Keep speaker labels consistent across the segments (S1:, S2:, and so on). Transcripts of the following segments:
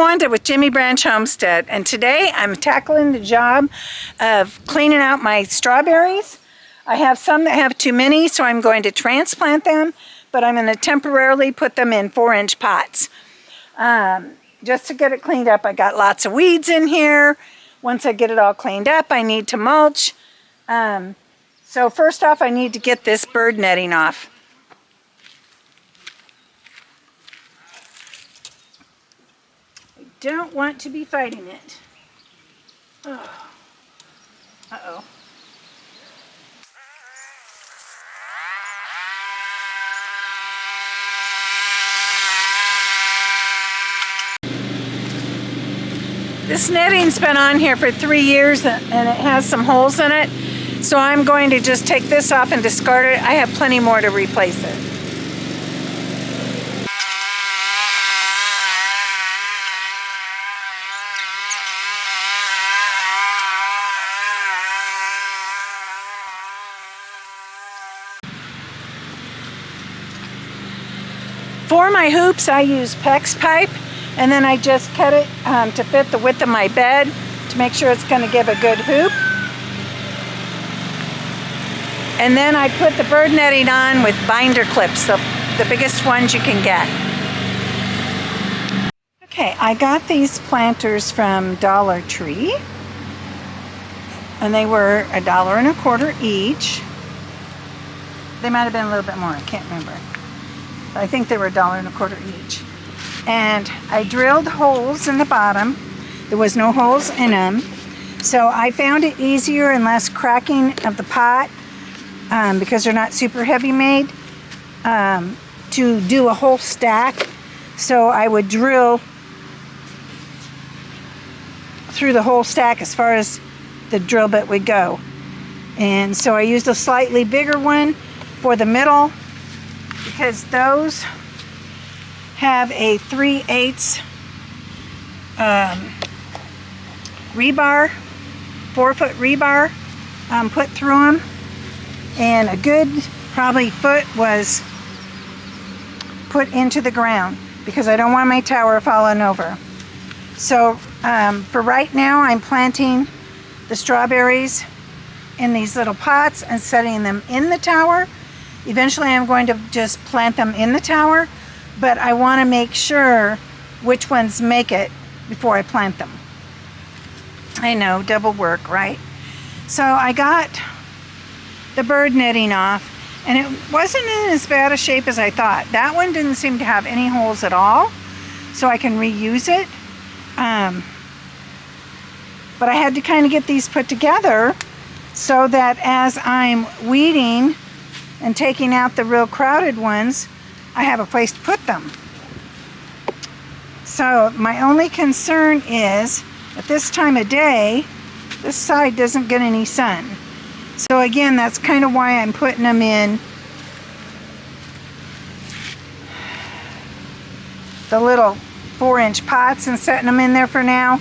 S1: Wanda with Jimmy Branch Homestead, and today I'm tackling the job of cleaning out my strawberries. I have some that have too many, so I'm going to transplant them, but I'm going to temporarily put them in 4-inch pots. Just to get it cleaned up. I got lots of weeds in here. Once I get it all cleaned up, I need to mulch. So first off, I need to get this bird netting off. I don't want to be fighting it. Oh. Uh-oh. This netting's been on here for 3 years and it has some holes in it. So I'm going to just take this off and discard it. I have plenty more to replace it. For my hoops, I use PEX pipe. And then I just cut it to fit the width of my bed to make sure it's going to give a good hoop. And then I put the bird netting on with binder clips, the biggest ones you can get. Okay, I got these planters from Dollar Tree. And they were $1.25 each. They might have been a little bit more, I can't remember. But I think they were $1.25 each. And I drilled holes in the bottom. There was no holes in them. So I found it easier and less cracking of the pot because they're not super heavy made to do a whole stack. So I would drill through the whole stack as far as the drill bit would go. And so I used a slightly bigger one for the middle because those have a 3/8 rebar, 4-foot rebar put through them, and a good probably foot was put into the ground because I don't want my tower falling over. So for right now, I'm planting the strawberries in these little pots and setting them in the tower. Eventually, I'm going to just plant them in the tower. But I want to make sure which ones make it before I plant them. I know, double work, right? So I got the bird netting off, and it wasn't in as bad a shape as I thought. That one didn't seem to have any holes at all, so I can reuse it. But I had to kind of get these put together so that as I'm weeding and taking out the real crowded ones, I have a place to put them. So my only concern is at this time of day, this side doesn't get any sun. So again, that's kind of why I'm putting them in the little 4-inch pots and setting them in there for now.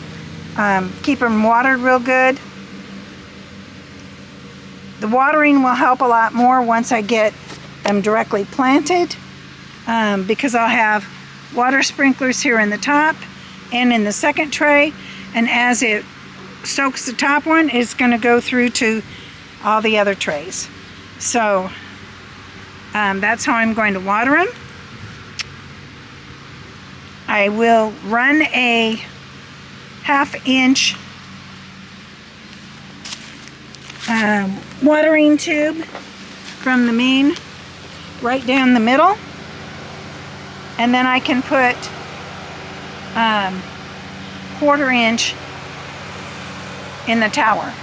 S1: Keep them watered real good. The watering will help a lot more once I get them directly planted. Because I'll have water sprinklers here in the top and in the second tray, and as it soaks the top one, it's going to go through to all the other trays. So that's how I'm going to water them. I will run a 1/2-inch watering tube from the main right down the middle. And then I can put 1/4-inch in the tower.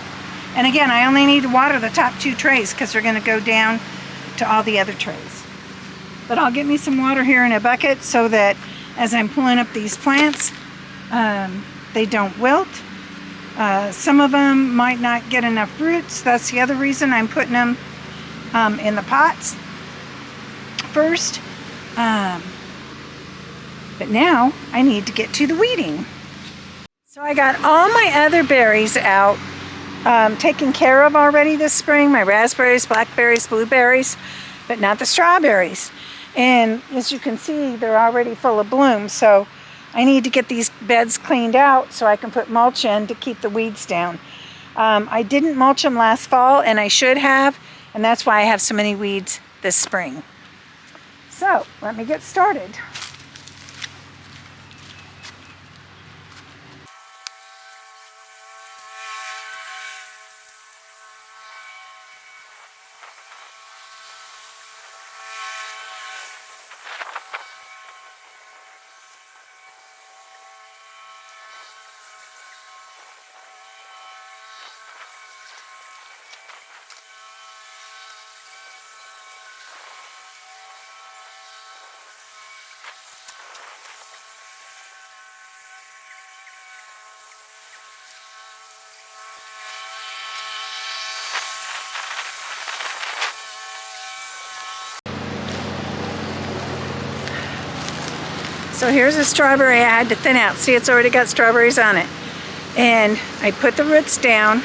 S1: And again, I only need to water the top 2 trays because they're going to go down to all the other trays. But I'll get me some water here in a bucket so that as I'm pulling up these plants, they don't wilt. Some of them might not get enough roots. That's the other reason I'm putting them in the pots first. But now I need to get to the weeding. So I got all my other berries out, taken care of already this spring. My raspberries, blackberries, blueberries, but not the strawberries. And as you can see, they're already full of bloom. So I need to get these beds cleaned out so I can put mulch in to keep the weeds down. I didn't mulch them last fall, and I should have, and that's why I have so many weeds this spring. So let me get started. So here's a strawberry I had to thin out. See, it's already got strawberries on it. And I put the roots down,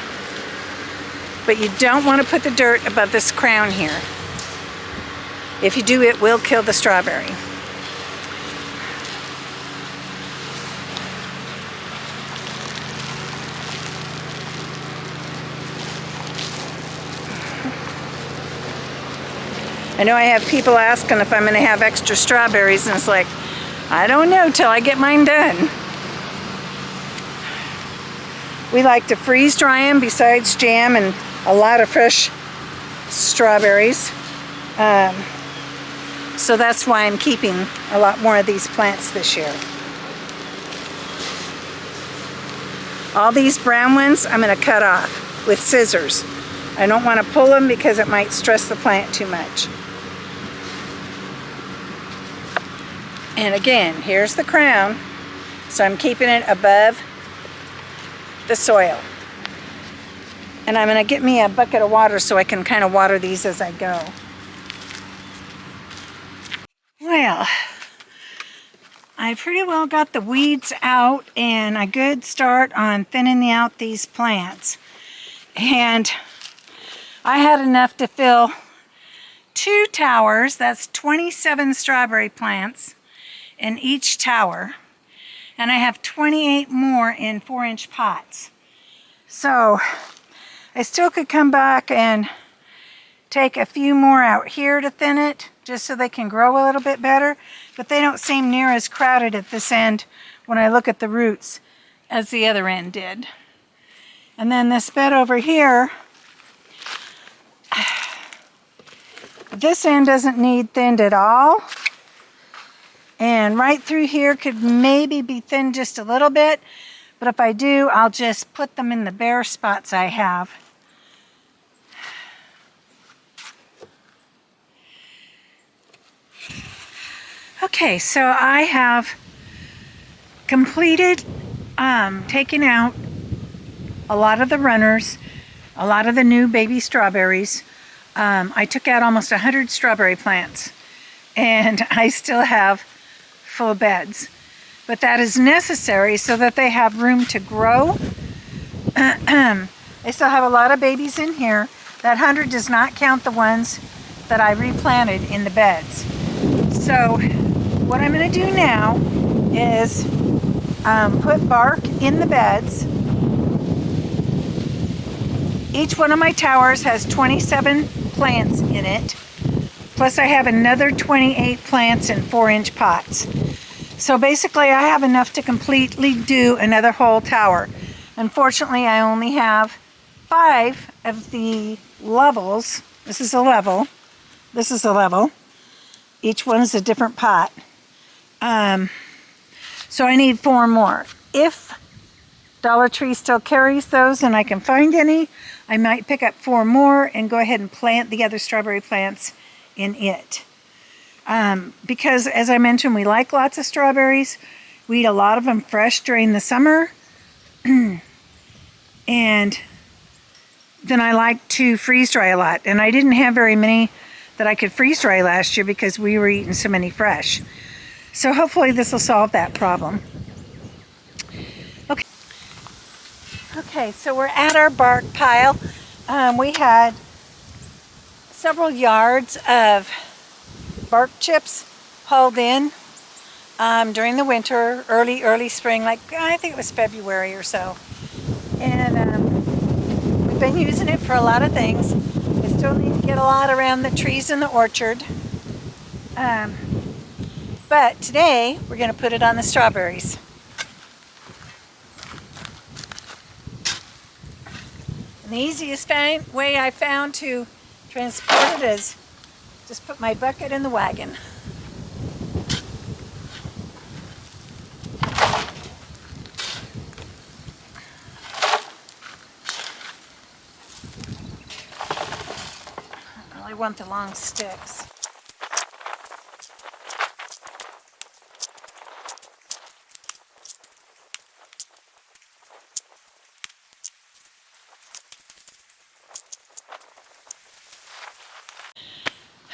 S1: but you don't want to put the dirt above this crown here. If you do, it will kill the strawberry. I know I have people asking if I'm going to have extra strawberries, and it's like, I don't know till I get mine done. We like to freeze dry them besides jam and a lot of fresh strawberries. So that's why I'm keeping a lot more of these plants this year. All these brown ones I'm going to cut off with scissors. I don't want to pull them because it might stress the plant too much. And again, here's the crown, so I'm keeping it above the soil. And I'm going to get me a bucket of water so I can kind of water these as I go. Well, I pretty well got the weeds out and a good start on thinning out these plants. And I had enough to fill 2 towers, that's 27 strawberry plants in each tower, and I have 28 more in 4-inch pots. So I still could come back and take a few more out here to thin it, just so they can grow a little bit better, but they don't seem near as crowded at this end when I look at the roots as the other end did. And then this bed over here, this end doesn't need thinned at all. And right through here could maybe be thinned just a little bit, but if I do, I'll just put them in the bare spots I have. Okay, so I have completed taking out a lot of the runners, a lot of the new baby strawberries. I took out almost 100 strawberry plants, and I still have full beds, but that is necessary so that they have room to grow. I still have a lot of babies in here. That 100 does not count the ones that I replanted in the beds. So what I'm going to do now is put bark in the beds. Each one of my towers has 27 plants in it. Plus I have another 28 plants in 4-inch pots. So basically I have enough to completely do another whole tower. Unfortunately, I only have 5 of the levels. This is a level. This is a level. Each one is a different pot. So I need 4 more. If Dollar Tree still carries those and I can find any, I might pick up 4 more and go ahead and plant the other strawberry plants in it. Because as I mentioned, we like lots of strawberries. We eat a lot of them fresh during the summer. And then I like to freeze dry a lot. And I didn't have very many that I could freeze dry last year because we were eating so many fresh. So hopefully this will solve that problem. Okay, so we're at our bark pile. We had several yards of bark chips hauled in. during the winter, early spring, like I think it was February or so. And we've been using it for a lot of things. We still need to get a lot around the trees in the orchard. But today we're going to put it on the strawberries. And the easiest way I found to transport it is just put my bucket in the wagon. I really want the long sticks.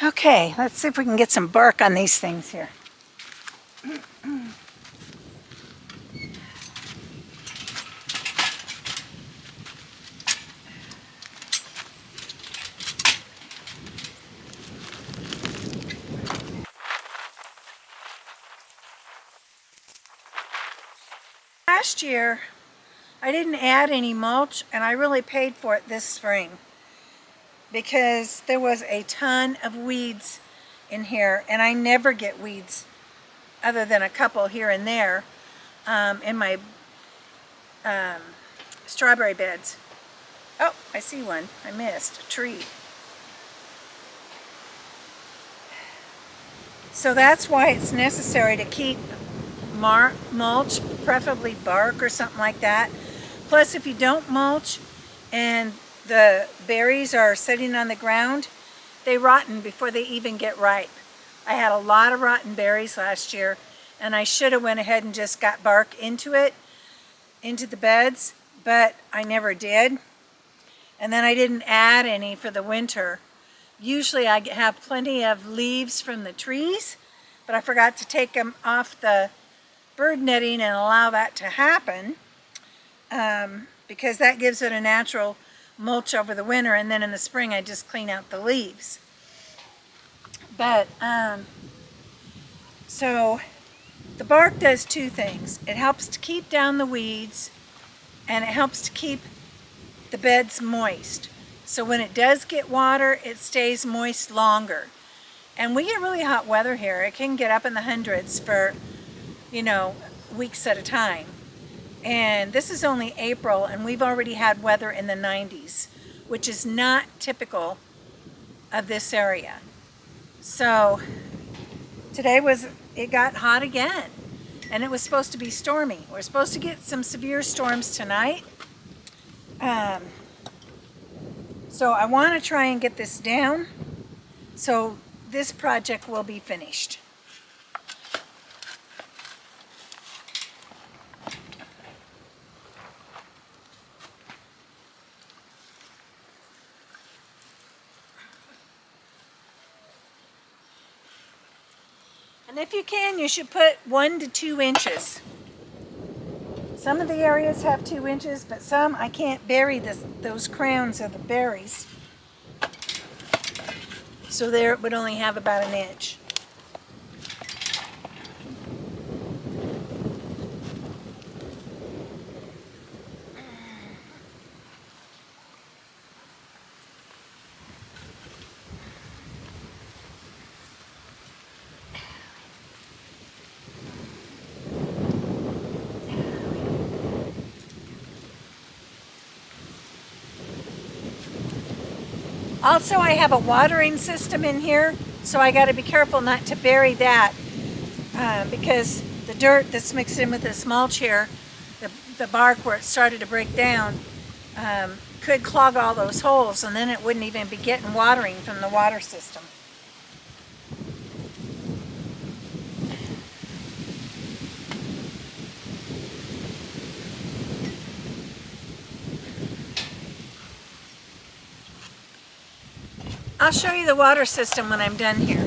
S1: Okay, let's see if we can get some bark on these things here. Last year, I didn't add any mulch, and I really paid for it this spring because there was a ton of weeds in here, and I never get weeds other than a couple here and there in my strawberry beds. Oh, I see one. I missed a tree. So that's why it's necessary to keep mulch, preferably bark or something like that. Plus, if you don't mulch and the berries are sitting on the ground, they rotten before they even get ripe. I had a lot of rotten berries last year, and I should have went ahead and just got bark into the beds, but I never did. And then I didn't add any for the winter. Usually I have plenty of leaves from the trees, but I forgot to take them off the bird netting and allow that to happen because that gives it a natural mulch over the winter, and then in the spring I just clean out the leaves. But so the bark does two things. It helps to keep down the weeds, and it helps to keep the beds moist. So when it does get water, it stays moist longer. And we get really hot weather here. It can get up in the hundreds for, weeks at a time. And this is only April, and we've already had weather in the 90s, which is not typical of this area. So today it got hot again, and it was supposed to be stormy. We're supposed to get some severe storms tonight. So I want to try and get this down so this project will be finished. And if you can, you should put 1 to 2 inches. Some of the areas have 2 inches, but some I can't bury those crowns of the berries. So there it would only have about 1 inch. Also, I have a watering system in here, so I got to be careful not to bury that because the dirt that's mixed in with this mulch here, the bark where it started to break down, could clog all those holes, and then it wouldn't even be getting watering from the water system. I'll show you the water system when I'm done here.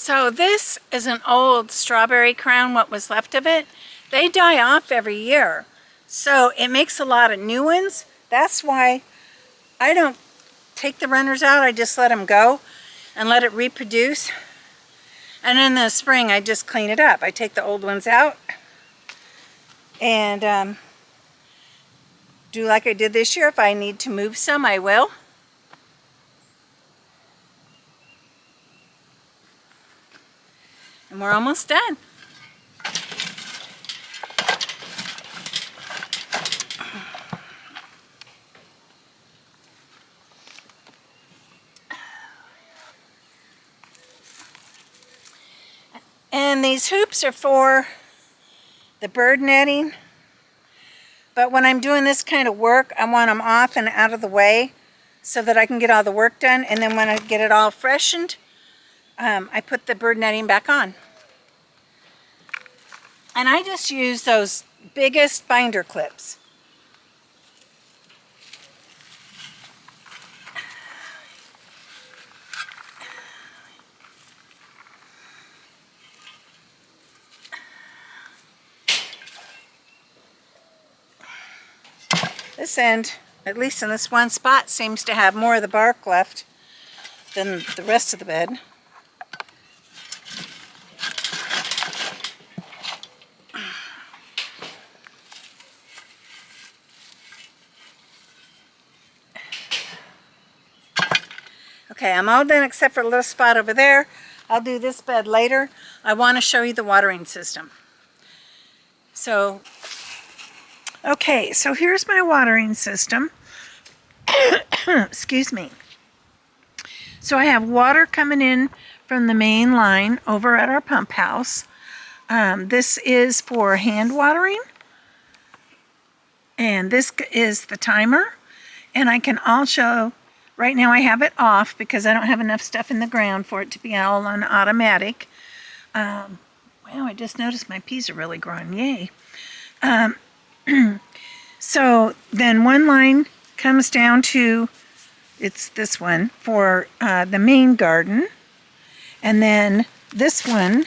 S1: So this is an old strawberry crown, what was left of it. They die off every year. So it makes a lot of new ones. That's why I don't take the runners out. I just let them go and let it reproduce. And in the spring, I just clean it up. I take the old ones out and do like I did this year. If I need to move some, I will. And we're almost done. And these hoops are for the bird netting. But when I'm doing this kind of work, I want them off and out of the way so that I can get all the work done. And then when I get it all freshened, I put the bird netting back on. And I just use those biggest binder clips. This end, at least in this one spot, seems to have more of the bark left than the rest of the bed. Okay, I'm all done except for a little spot over there. I'll do this bed later. I want to show you the watering system. So, okay, so here's my watering system. Excuse me. So I have water coming in from the main line over at our pump house. This is for hand watering. And this is the timer. And I can also, right now I have it off because I don't have enough stuff in the ground for it to be all on automatic. Wow, I just noticed my peas are really growing. Yay. So then one line comes down to, it's this one, for the main garden. And then this one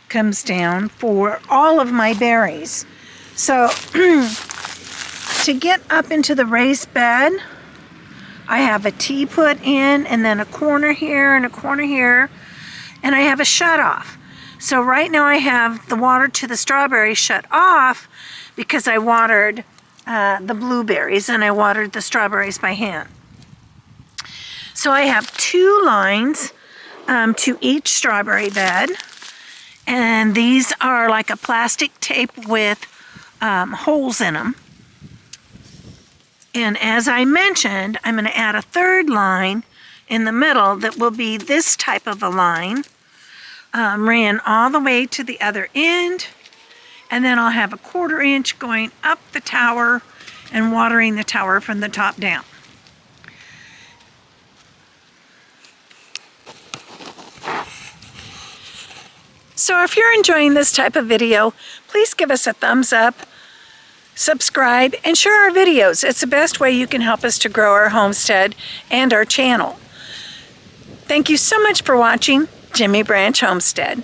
S1: comes down for all of my berries. So to get up into the raised bed, I have a T put in and then a corner here and a corner here. And I have a shut off. So right now I have the water to the strawberries shut off because I watered the blueberries and I watered the strawberries by hand. So I have 2 lines to each strawberry bed, and these are like a plastic tape with holes in them. And as I mentioned, I'm going to add a 3rd line in the middle that will be this type of a line, ran all the way to the other end. And then I'll have a 1/4 inch going up the tower and watering the tower from the top down. So if you're enjoying this type of video, please give us a thumbs up, subscribe, and share our videos. It's the best way you can help us to grow our homestead and our channel. Thank you so much for watching Jimmy Branch Homestead.